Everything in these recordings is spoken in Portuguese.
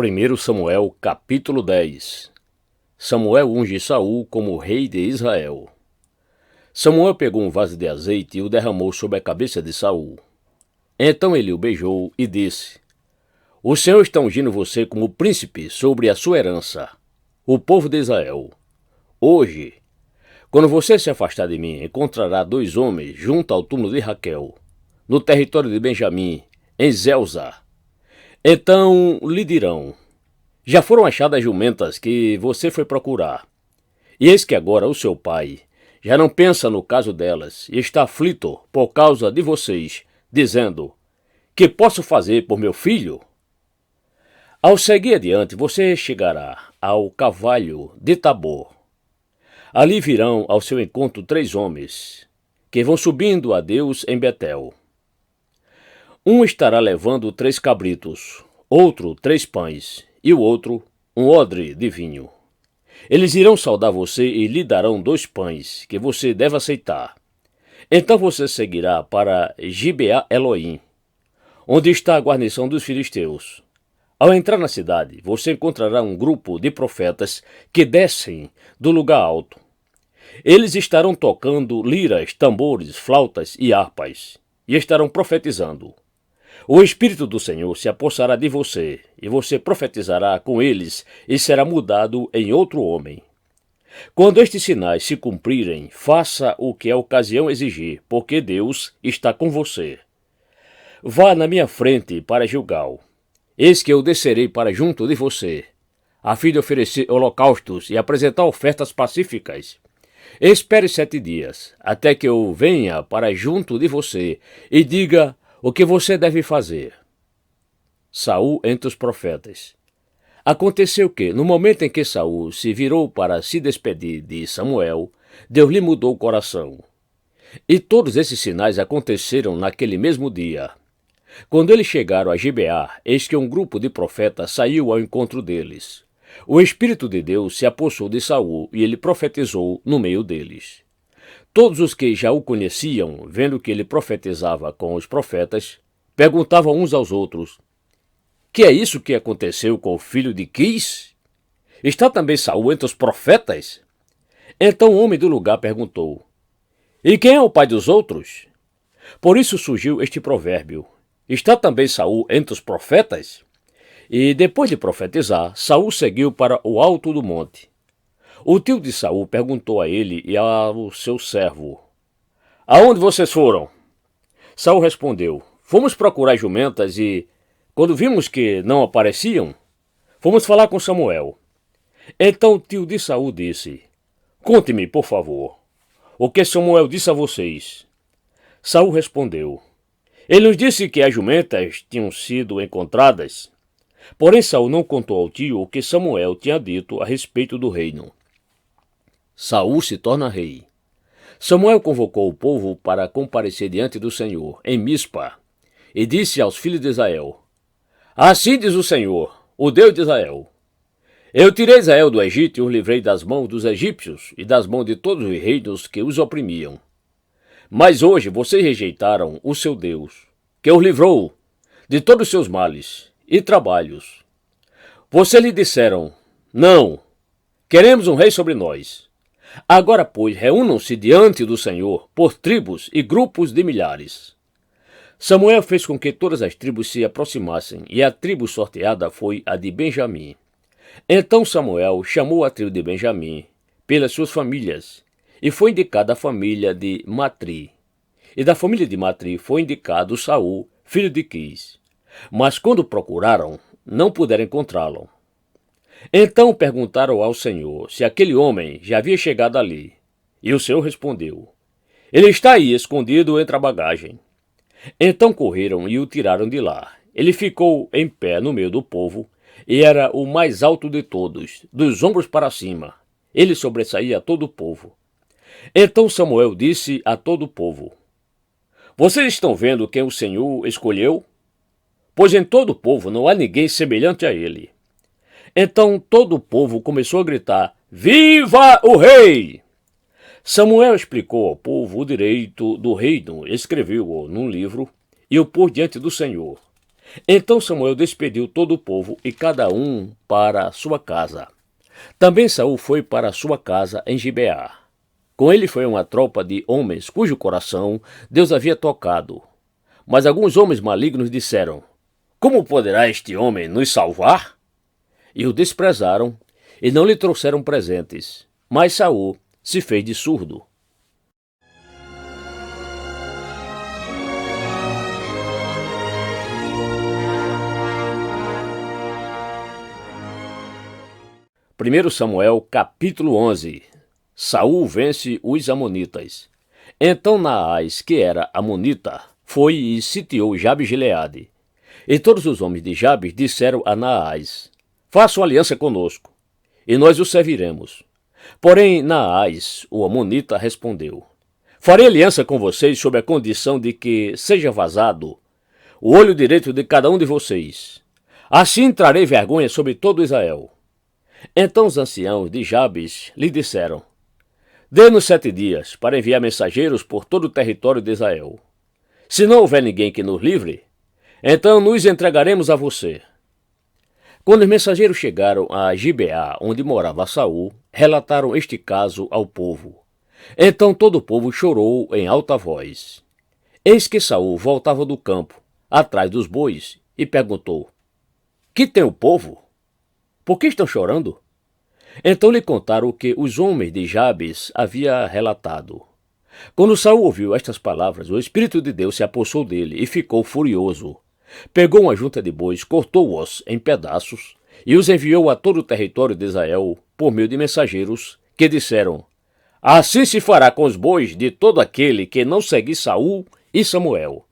1 Samuel, capítulo 10. Samuel unge Saul como rei de Israel. Samuel pegou um vaso de azeite e o derramou sobre a cabeça de Saul. Então ele o beijou e disse: O Senhor está ungindo você como príncipe sobre a sua herança, o povo de Israel. Hoje, quando você se afastar de mim, encontrará 2 homens junto ao túmulo de Raquel, no território de Benjamim, em Zelzá. Então lhe dirão: Já foram achadas as jumentas que você foi procurar. E eis que agora o seu pai já não pensa no caso delas e está aflito por causa de vocês, dizendo: Que posso fazer por meu filho? Ao seguir adiante, você chegará ao Carvalho de Tabor. Ali virão ao seu encontro 3 homens, que vão subindo a Deus em Betel. Um estará levando 3 cabritos, outro 3 pães, e o outro um odre de vinho. Eles irão saudar você e lhe darão 2 pães, que você deve aceitar. Então você seguirá para Gibeá Elohim, onde está a guarnição dos filisteus. Ao entrar na cidade, você encontrará um grupo de profetas que descem do lugar alto. Eles estarão tocando liras, tambores, flautas e harpas, e estarão profetizando. O Espírito do Senhor se apossará de você, e você profetizará com eles, e será mudado em outro homem. Quando estes sinais se cumprirem, faça o que a ocasião exigir, porque Deus está com você. Vá na minha frente para Gilgal. Eis que eu descerei para junto de você, a fim de oferecer holocaustos e apresentar ofertas pacíficas. Espere 7 dias, até que eu venha para junto de você, e diga o que você deve fazer. Saul entre os profetas. Aconteceu que, no momento em que Saul se virou para se despedir de Samuel, Deus lhe mudou o coração. E todos esses sinais aconteceram naquele mesmo dia. Quando eles chegaram a Gibeá, eis que um grupo de profetas saiu ao encontro deles. O Espírito de Deus se apossou de Saul e ele profetizou no meio deles. Todos os que já o conheciam, vendo que ele profetizava com os profetas, perguntavam uns aos outros: Que é isso que aconteceu com o filho de Quis? Está também Saul entre os profetas? Então o homem do lugar perguntou: E quem é o pai dos outros? Por isso surgiu este provérbio: Está também Saul entre os profetas? E depois de profetizar, Saul seguiu para o alto do monte. O tio de Saul perguntou a ele e ao seu servo: Aonde vocês foram? Saul respondeu: Fomos procurar jumentas e, quando vimos que não apareciam, fomos falar com Samuel. Então o tio de Saul disse: Conte-me, por favor, o que Samuel disse a vocês. Saul respondeu: Ele nos disse que as jumentas tinham sido encontradas. Porém Saul não contou ao tio o que Samuel tinha dito a respeito do reino. Saul se torna rei. Samuel convocou o povo para comparecer diante do Senhor, em Mispa, e disse aos filhos de Israel: Assim diz o Senhor, o Deus de Israel: Eu tirei Israel do Egito e os livrei das mãos dos egípcios e das mãos de todos os reinos que os oprimiam. Mas hoje vocês rejeitaram o seu Deus, que os livrou de todos os seus males e trabalhos. Vocês lhe disseram: Não, queremos um rei sobre nós. Agora, pois, reúnam-se diante do Senhor por tribos e grupos de milhares. Samuel fez com que todas as tribos se aproximassem, e a tribo sorteada foi a de Benjamim. Então Samuel chamou a tribo de Benjamim pelas suas famílias, e foi indicada a família de Matri. E da família de Matri foi indicado Saul, filho de Quis. Mas quando procuraram, não puderam encontrá-lo. Então perguntaram ao Senhor se aquele homem já havia chegado ali. E o Senhor respondeu: Ele está aí, escondido entre a bagagem. Então correram e o tiraram de lá. Ele ficou em pé no meio do povo, e era o mais alto de todos, dos ombros para cima. Ele sobressaía a todo o povo. Então Samuel disse a todo o povo: Vocês estão vendo quem o Senhor escolheu? Pois em todo o povo não há ninguém semelhante a ele. Então todo o povo começou a gritar: Viva o rei! Samuel explicou ao povo o direito do reino, escreveu-o num livro e o pôs diante do Senhor. Então Samuel despediu todo o povo e cada um para sua casa. Também Saul foi para sua casa em Gibeá. Com ele foi uma tropa de homens cujo coração Deus havia tocado. Mas alguns homens malignos disseram: Como poderá este homem nos salvar? E o desprezaram e não lhe trouxeram presentes. Mas Saul se fez de surdo. Primeiro Samuel, capítulo 11. Saul vence os amonitas. Então Naás, que era amonita, foi e sitiou Jabes-Gileade. E todos os homens de Jabes disseram a Naás: Faça uma aliança conosco, e nós o serviremos. Porém Naás, o amonita, respondeu: Farei aliança com vocês sob a condição de que seja vazado o olho direito de cada um de vocês. Assim trarei vergonha sobre todo Israel. Então os anciãos de Jabes lhe disseram: Dê-nos 7 dias para enviar mensageiros por todo o território de Israel. Se não houver ninguém que nos livre, então nos entregaremos a você. Quando os mensageiros chegaram a Gibeá, onde morava Saul, relataram este caso ao povo. Então todo o povo chorou em alta voz. Eis que Saul voltava do campo, atrás dos bois, e perguntou: Que tem o povo? Por que estão chorando? Então lhe contaram o que os homens de Jabes havia relatado. Quando Saul ouviu estas palavras, o Espírito de Deus se apossou dele e ficou furioso. Pegou uma junta de bois, cortou-os em pedaços e os enviou a todo o território de Israel por meio de mensageiros que disseram: Assim se fará com os bois de todo aquele que não seguir Saul e Samuel.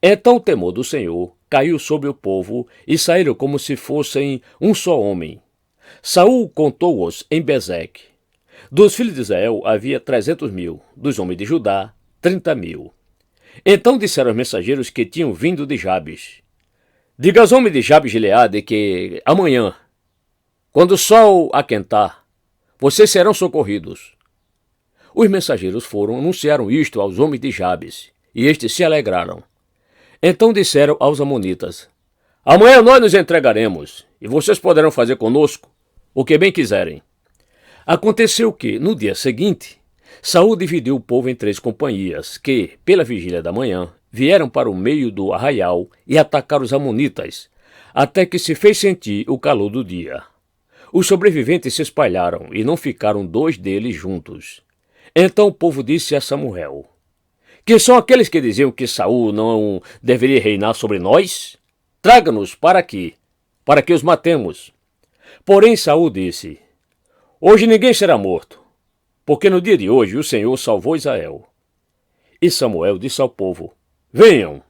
Então o temor do Senhor caiu sobre o povo e saíram como se fossem um só homem. Saul contou-os em Bezeque. Dos filhos de Israel havia 300.000, dos homens de Judá, 30.000. Então disseram os mensageiros que tinham vindo de Jabes: Diga aos homens de Jabes-Gileade que amanhã, quando o sol aquentar, vocês serão socorridos. Os mensageiros foram, anunciaram isto aos homens de Jabes, e estes se alegraram. Então disseram aos amonitas: Amanhã nós nos entregaremos, e vocês poderão fazer conosco o que bem quiserem. Aconteceu que, no dia seguinte, Saul dividiu o povo em 3 companhias, que, pela vigília da manhã, vieram para o meio do arraial e atacaram os amonitas, até que se fez sentir o calor do dia. Os sobreviventes se espalharam e não ficaram 2 deles juntos. Então o povo disse a Samuel: Que são aqueles que diziam que Saul não deveria reinar sobre nós? Traga-nos para aqui, para que os matemos. Porém Saul disse: Hoje ninguém será morto, porque no dia de hoje o Senhor salvou Israel. E Samuel disse ao povo: Venham,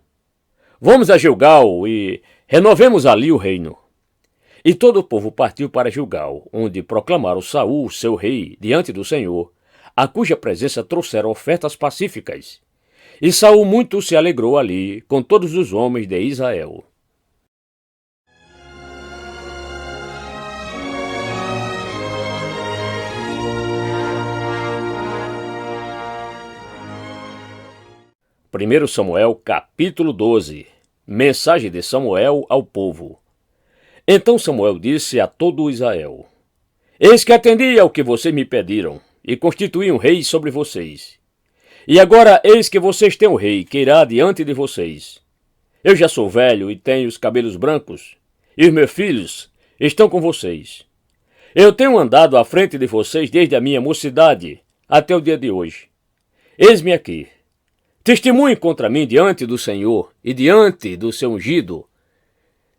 vamos a Gilgal e renovemos ali o reino. E todo o povo partiu para Gilgal, onde proclamaram Saul, seu rei, diante do Senhor, a cuja presença trouxeram ofertas pacíficas. E Saul muito se alegrou ali com todos os homens de Israel. Primeiro Samuel, capítulo 12. Mensagem de Samuel ao povo. Então Samuel disse a todo Israel: Eis que atendi ao que vocês me pediram, e constituí um rei sobre vocês. E agora eis que vocês têm um rei que irá diante de vocês. Eu já sou velho e tenho os cabelos brancos, e os meus filhos estão com vocês. Eu tenho andado à frente de vocês desde a minha mocidade até o dia de hoje. Eis-me aqui. Testemunhe contra mim diante do Senhor e diante do seu ungido.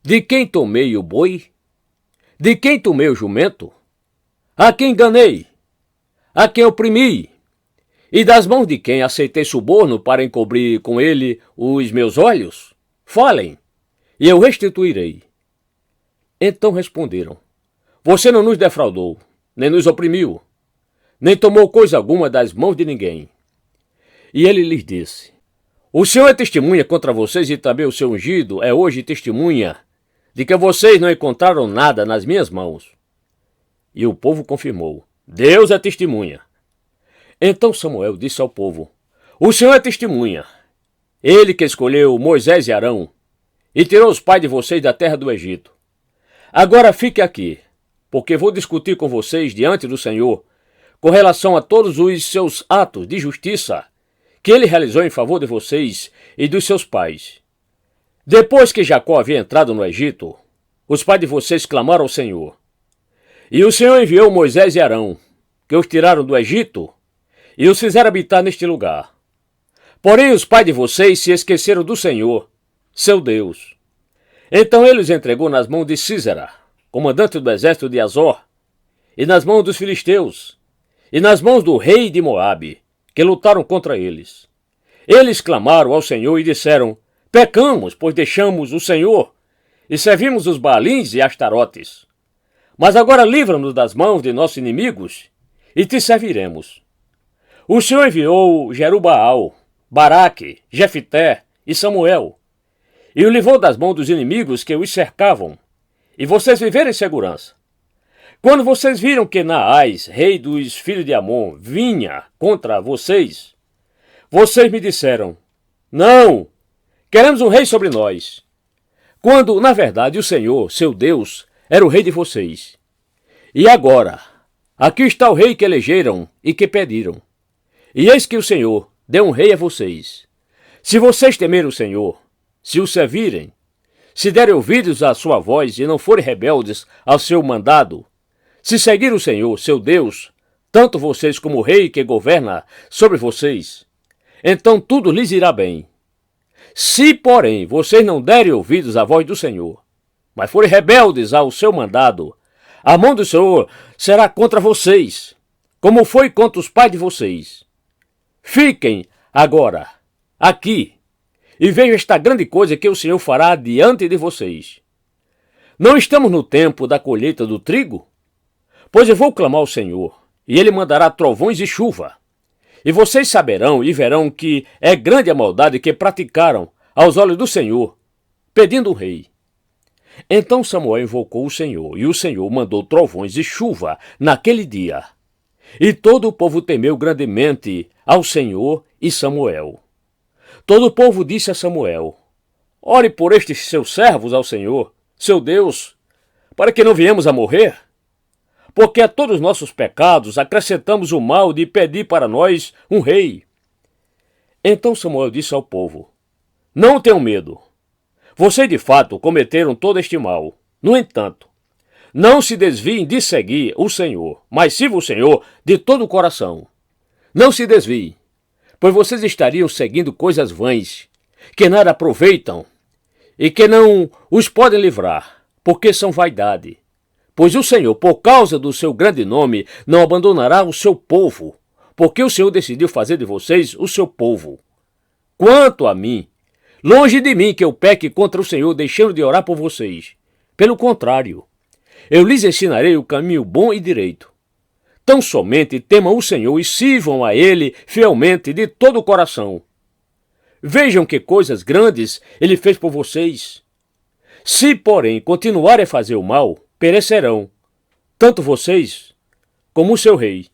De quem tomei o boi? De quem tomei o jumento? A quem enganei? A quem oprimi? E das mãos de quem aceitei suborno para encobrir com ele os meus olhos? Falem, e eu restituirei. Então responderam: Você não nos defraudou, nem nos oprimiu, nem tomou coisa alguma das mãos de ninguém. E ele lhes disse: O Senhor é testemunha contra vocês e também o seu ungido é hoje testemunha de que vocês não encontraram nada nas minhas mãos. E o povo confirmou: Deus é testemunha. Então Samuel disse ao povo: O Senhor é testemunha, ele que escolheu Moisés e Arão, e tirou os pais de vocês da terra do Egito. Agora fique aqui, porque vou discutir com vocês diante do Senhor com relação a todos os seus atos de justiça que ele realizou em favor de vocês e dos seus pais. Depois que Jacó havia entrado no Egito, os pais de vocês clamaram ao Senhor. E o Senhor enviou Moisés e Arão, que os tiraram do Egito e os fizeram habitar neste lugar. Porém, os pais de vocês se esqueceram do Senhor, seu Deus. Então ele os entregou nas mãos de Sísera, comandante do exército de Azor, e nas mãos dos filisteus, e nas mãos do rei de Moabe, que lutaram contra eles. Eles clamaram ao Senhor e disseram: pecamos, pois deixamos o Senhor, e servimos os Baalins e Astarotes. Mas agora livra-nos das mãos de nossos inimigos, e te serviremos. O Senhor enviou Jerubaal, Baraque, Jefité e Samuel, e o livrou das mãos dos inimigos que os cercavam, e vocês viveram em segurança. Quando vocês viram que Naás, rei dos filhos de Amon, vinha contra vocês, vocês me disseram: não, queremos um rei sobre nós. Quando, na verdade, o Senhor, seu Deus, era o rei de vocês. E agora, aqui está o rei que elegeram e que pediram. E eis que o Senhor deu um rei a vocês. Se vocês temerem o Senhor, se o servirem, se derem ouvidos à sua voz e não forem rebeldes ao seu mandado, se seguir o Senhor, seu Deus, tanto vocês como o rei que governa sobre vocês, então tudo lhes irá bem. Se, porém, vocês não derem ouvidos à voz do Senhor, mas forem rebeldes ao seu mandado, a mão do Senhor será contra vocês, como foi contra os pais de vocês. Fiquem agora aqui e vejam esta grande coisa que o Senhor fará diante de vocês. Não estamos no tempo da colheita do trigo? Pois eu vou clamar ao Senhor, e ele mandará trovões e chuva. E vocês saberão e verão que é grande a maldade que praticaram aos olhos do Senhor, pedindo um rei. Então Samuel invocou o Senhor, e o Senhor mandou trovões e chuva naquele dia. E todo o povo temeu grandemente ao Senhor e Samuel. Todo o povo disse a Samuel: ore por estes seus servos ao Senhor, seu Deus, para que não viemos a morrer. Porque a todos os nossos pecados acrescentamos o mal de pedir para nós um rei. Então Samuel disse ao povo: não tenham medo. Vocês de fato cometeram todo este mal. No entanto, não se desviem de seguir o Senhor, mas sirvam o Senhor de todo o coração. Não se desviem, pois vocês estariam seguindo coisas vãs, que nada aproveitam e que não os podem livrar, porque são vaidade. Pois o Senhor, por causa do seu grande nome, não abandonará o seu povo, porque o Senhor decidiu fazer de vocês o seu povo. Quanto a mim, longe de mim que eu peque contra o Senhor, deixando de orar por vocês. Pelo contrário, eu lhes ensinarei o caminho bom e direito. Tão somente temam o Senhor e sirvam a Ele fielmente de todo o coração. Vejam que coisas grandes Ele fez por vocês. Se, porém, continuarem a fazer o mal, perecerão, tanto vocês como o seu rei.